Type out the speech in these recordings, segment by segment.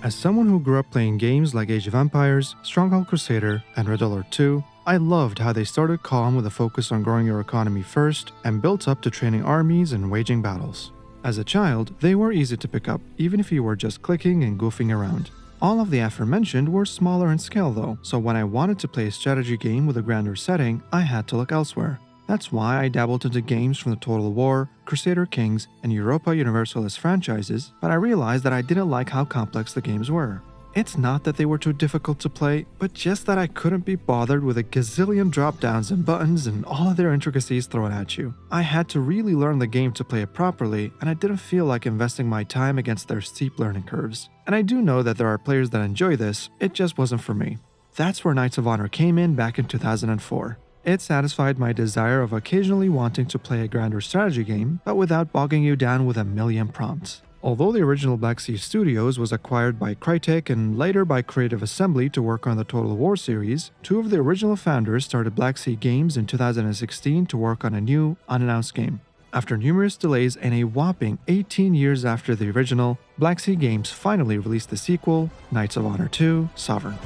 As someone who grew up playing games like Age of Empires, Stronghold Crusader, and Red Alert 2, I loved how they started calm with a focus on growing your economy first and built up to training armies and waging battles. As a child, they were easy to pick up, even if you were just clicking and goofing around. All of the aforementioned were smaller in scale though, so when I wanted to play a strategy game with a grander setting, I had to look elsewhere. That's why I dabbled into games from the Total War, Crusader Kings, and Europa Universalis franchises, but I realized that I didn't like how complex the games were. It's not that they were too difficult to play, but just that I couldn't be bothered with a gazillion drop-downs and buttons and all of their intricacies thrown at you. I had to really learn the game to play it properly, and I didn't feel like investing my time against their steep learning curves. And I do know that there are players that enjoy this, it just wasn't for me. That's where Knights of Honor came in back in 2004. It satisfied my desire of occasionally wanting to play a grander strategy game, but without bogging you down with a million prompts. Although the original Black Sea Studios was acquired by Crytek and later by Creative Assembly to work on the Total War series, two of the original founders started Black Sea Games in 2016 to work on a new, unannounced game. After numerous delays and a whopping 18 years after the original, Black Sea Games finally released the sequel, Knights of Honor 2: Sovereign.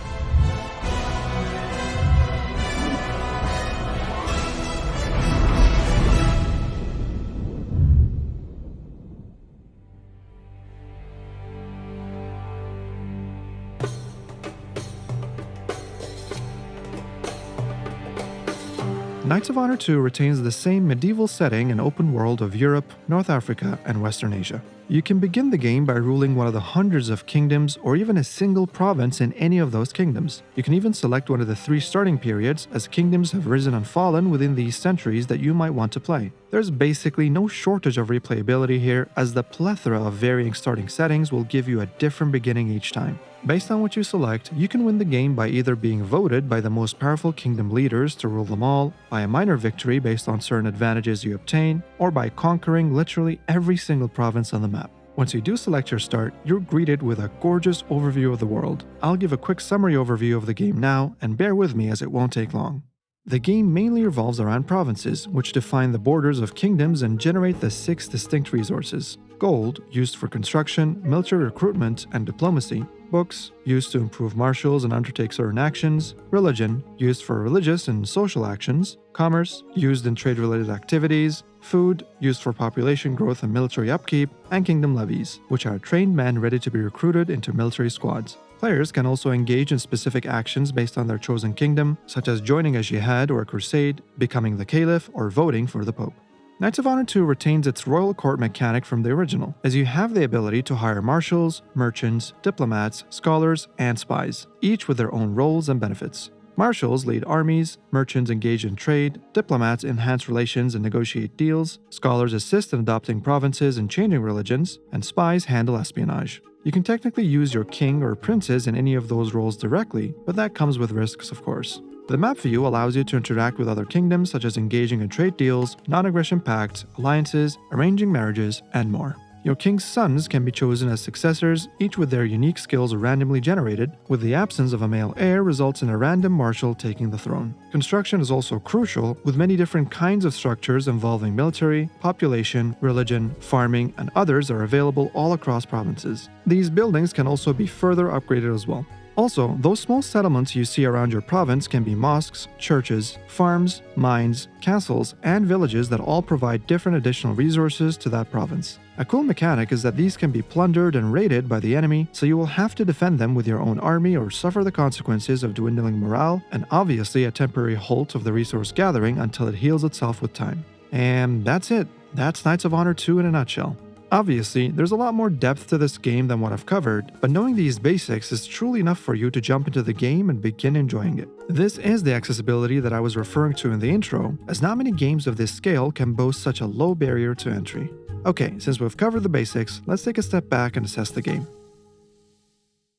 Knights of Honor 2 retains the same medieval setting and open world of Europe, North Africa, and Western Asia. You can begin the game by ruling one of the hundreds of kingdoms or even a single province in any of those kingdoms. You can even select one of the 3 starting periods, as kingdoms have risen and fallen within these centuries that you might want to play. There's basically no shortage of replayability here, as the plethora of varying starting settings will give you a different beginning each time. Based on what you select, you can win the game by either being voted by the most powerful kingdom leaders to rule them all, by a minor victory based on certain advantages you obtain, or by conquering literally every single province on the map. Once you do select your start, you're greeted with a gorgeous overview of the world. I'll give a quick summary overview of the game now, and bear with me as it won't take long. The game mainly revolves around provinces, which define the borders of kingdoms and generate the 6 distinct resources: gold, used for construction, military recruitment, and diplomacy; books, used to improve martials and undertake certain actions; religion, used for religious and social actions; commerce, used in trade-related activities; food, used for population growth and military upkeep; and kingdom levies, which are trained men ready to be recruited into military squads. Players can also engage in specific actions based on their chosen kingdom, such as joining a jihad or a crusade, becoming the caliph, or voting for the pope. Knights of Honor 2 retains its royal court mechanic from the original, as you have the ability to hire marshals, merchants, diplomats, scholars, and spies, each with their own roles and benefits. Marshals lead armies, merchants engage in trade, diplomats enhance relations and negotiate deals, scholars assist in adopting provinces and changing religions, and spies handle espionage. You can technically use your king or princes in any of those roles directly, but that comes with risks, of course. The map view allows you to interact with other kingdoms, such as engaging in trade deals, non-aggression pacts, alliances, arranging marriages, and more. Your king's sons can be chosen as successors, each with their unique skills randomly generated, with the absence of a male heir results in a random marshal taking the throne. Construction is also crucial, with many different kinds of structures involving military, population, religion, farming, and others are available all across provinces. These buildings can also be further upgraded as well. Also, those small settlements you see around your province can be mosques, churches, farms, mines, castles, and villages that all provide different additional resources to that province. A cool mechanic is that these can be plundered and raided by the enemy, so you will have to defend them with your own army or suffer the consequences of dwindling morale, and obviously a temporary halt of the resource gathering until it heals itself with time. And that's it. That's Knights of Honor 2 in a nutshell. Obviously, there's a lot more depth to this game than what I've covered, but knowing these basics is truly enough for you to jump into the game and begin enjoying it. This is the accessibility that I was referring to in the intro, as not many games of this scale can boast such a low barrier to entry. Okay, since we've covered the basics, let's take a step back and assess the game.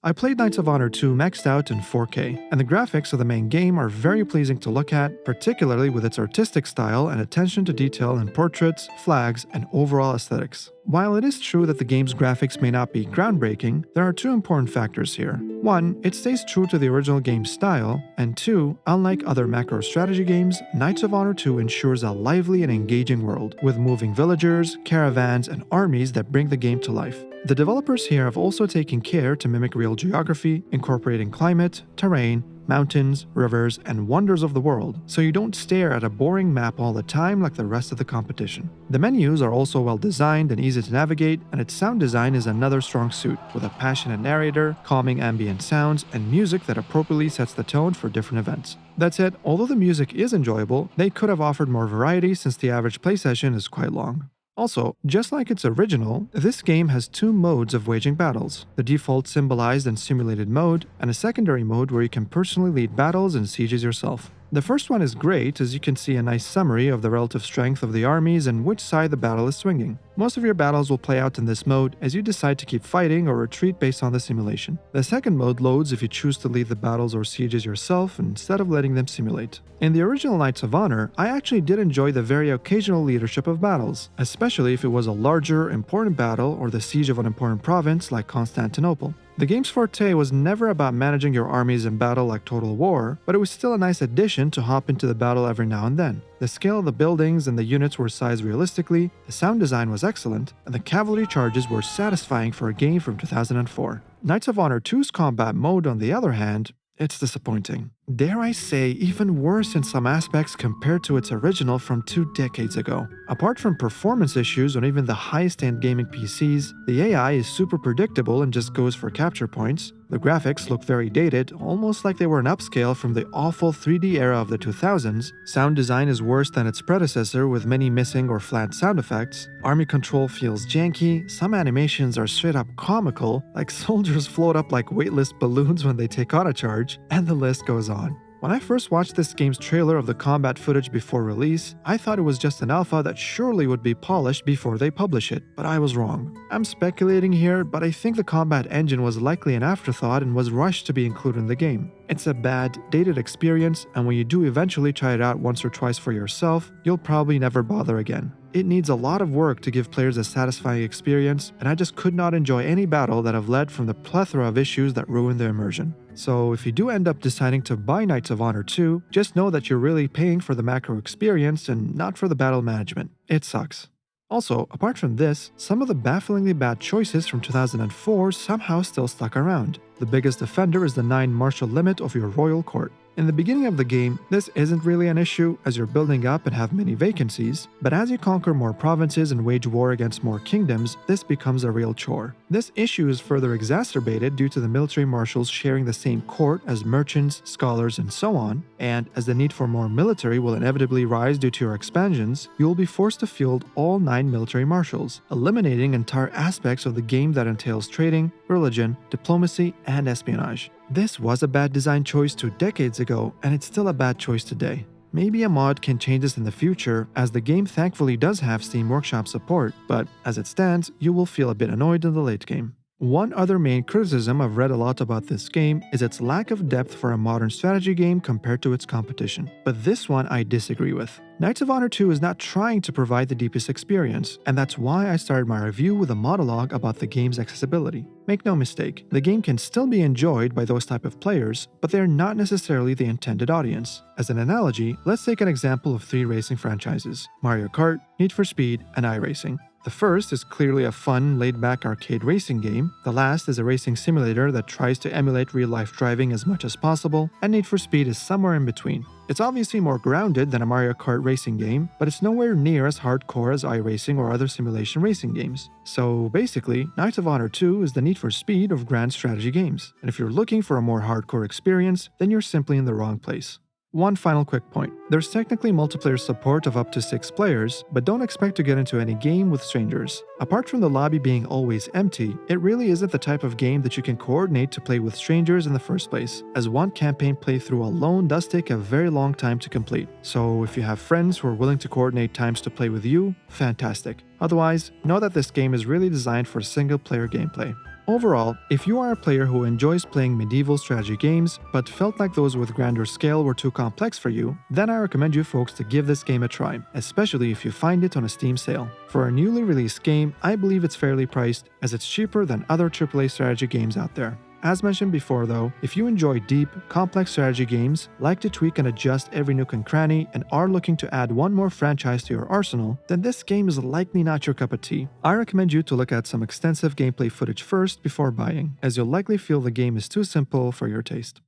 I played Knights of Honor 2 maxed out in 4K, and the graphics of the main game are very pleasing to look at, particularly with its artistic style and attention to detail in portraits, flags, and overall aesthetics. While it is true that the game's graphics may not be groundbreaking, there are 2 important factors here. 1, it stays true to the original game's style, and 2, unlike other macro strategy games, Knights of Honor 2 ensures a lively and engaging world, with moving villagers, caravans, and armies that bring the game to life. The developers here have also taken care to mimic real geography, incorporating climate, terrain, mountains, rivers, and wonders of the world, so you don't stare at a boring map all the time like the rest of the competition. The menus are also well designed and easy to navigate, and its sound design is another strong suit, with a passionate narrator, calming ambient sounds, and music that appropriately sets the tone for different events. That said, although the music is enjoyable, they could have offered more variety since the average play session is quite long. Also, just like its original, this game has two modes of waging battles: the default symbolized and simulated mode, and a secondary mode where you can personally lead battles and sieges yourself. The first one is great, as you can see a nice summary of the relative strength of the armies and which side the battle is swinging. Most of your battles will play out in this mode as you decide to keep fighting or retreat based on the simulation. The second mode loads if you choose to lead the battles or sieges yourself instead of letting them simulate. In the original Knights of Honor, I actually did enjoy the very occasional leadership of battles, especially if it was a larger, important battle or the siege of an important province like Constantinople. The game's forte was never about managing your armies in battle like Total War, but it was still a nice addition to hop into the battle every now and then. The scale of the buildings and the units were sized realistically, the sound design was excellent, and the cavalry charges were satisfying for a game from 2004. Knights of Honor 2's combat mode, on the other hand, it's disappointing. Dare I say, even worse in some aspects compared to its original from 2 decades ago. Apart from performance issues on even the highest-end gaming PCs, the AI is super predictable and just goes for capture points. The graphics look very dated, almost like they were an upscale from the awful 3D era of the 2000s. Sound design is worse than its predecessor, with many missing or flat sound effects. Army control feels janky, some animations are straight up comical, like soldiers float up like weightless balloons when they take on a charge, and the list goes on. When I first watched this game's trailer of the combat footage before release, I thought it was just an alpha that surely would be polished before they publish it, but I was wrong. I'm speculating here, but I think the combat engine was likely an afterthought and was rushed to be included in the game. It's a bad, dated experience, and when you do eventually try it out once or twice for yourself, you'll probably never bother again. It needs a lot of work to give players a satisfying experience, and I just could not enjoy any battle that have led from the plethora of issues that ruin the immersion. So if you do end up deciding to buy Knights of Honor 2, just know that you're really paying for the macro experience and not for the battle management. It sucks. Also, apart from this, some of the bafflingly bad choices from 2004 somehow still stuck around. The biggest offender is the 9 martial limit of your royal court. In the beginning of the game, this isn't really an issue as you're building up and have many vacancies, but as you conquer more provinces and wage war against more kingdoms, this becomes a real chore. This issue is further exacerbated due to the military marshals sharing the same court as merchants, scholars, and so on, and as the need for more military will inevitably rise due to your expansions, you will be forced to field all 9 military marshals, eliminating entire aspects of the game that entails trading, religion, diplomacy, and espionage. This was a bad design choice 2 decades ago, and it's still a bad choice today. Maybe a mod can change this in the future, as the game thankfully does have Steam Workshop support, but as it stands, you will feel a bit annoyed in the late game. One other main criticism I've read a lot about this game is its lack of depth for a modern strategy game compared to its competition, but this one I disagree with. Knights of Honor 2 is not trying to provide the deepest experience, and that's why I started my review with a monologue about the game's accessibility. Make no mistake, the game can still be enjoyed by those type of players, but they're not necessarily the intended audience. As an analogy, let's take an example of 3 racing franchises: Mario Kart, Need for Speed, and iRacing. The first is clearly a fun, laid-back arcade racing game. The last is a racing simulator that tries to emulate real-life driving as much as possible, and Need for Speed is somewhere in between. It's obviously more grounded than a Mario Kart racing game, but it's nowhere near as hardcore as iRacing or other simulation racing games. So basically, Knights of Honor 2 is the Need for Speed of grand strategy games, and if you're looking for a more hardcore experience, then you're simply in the wrong place. One final quick point. There's technically multiplayer support of up to 6 players, but don't expect to get into any game with strangers. Apart from the lobby being always empty, it really isn't the type of game that you can coordinate to play with strangers in the first place, as one campaign playthrough alone does take a very long time to complete. So if you have friends who are willing to coordinate times to play with you, fantastic. Otherwise, know that this game is really designed for single-player gameplay. Overall, if you are a player who enjoys playing medieval strategy games, but felt like those with grander scale were too complex for you, then I recommend you folks to give this game a try, especially if you find it on a Steam sale. For a newly released game, I believe it's fairly priced, as it's cheaper than other AAA strategy games out there. As mentioned before though, if you enjoy deep, complex strategy games, like to tweak and adjust every nook and cranny, and are looking to add one more franchise to your arsenal, then this game is likely not your cup of tea. I recommend you to look at some extensive gameplay footage first before buying, as you'll likely feel the game is too simple for your taste.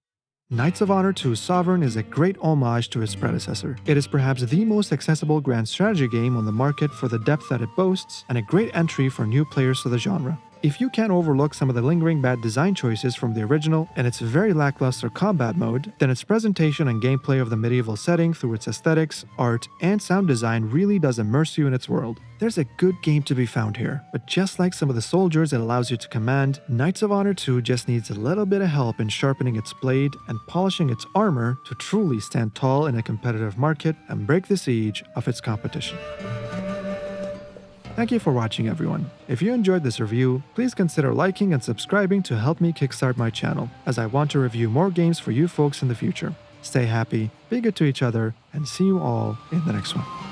Knights of Honor 2 Sovereign is a great homage to its predecessor. It is perhaps the most accessible grand strategy game on the market for the depth that it boasts, and a great entry for new players to the genre. If you can't overlook some of the lingering bad design choices from the original and its very lackluster combat mode, then its presentation and gameplay of the medieval setting through its aesthetics, art, and sound design really does immerse you in its world. There's a good game to be found here, but just like some of the soldiers it allows you to command, Knights of Honor 2 just needs a little bit of help in sharpening its blade and polishing its armor to truly stand tall in a competitive market and break the siege of its competition. Thank you for watching, everyone. If you enjoyed this review, please consider liking and subscribing to help me kickstart my channel, as I want to review more games for you folks in the future. Stay happy, be good to each other, and see you all in the next one.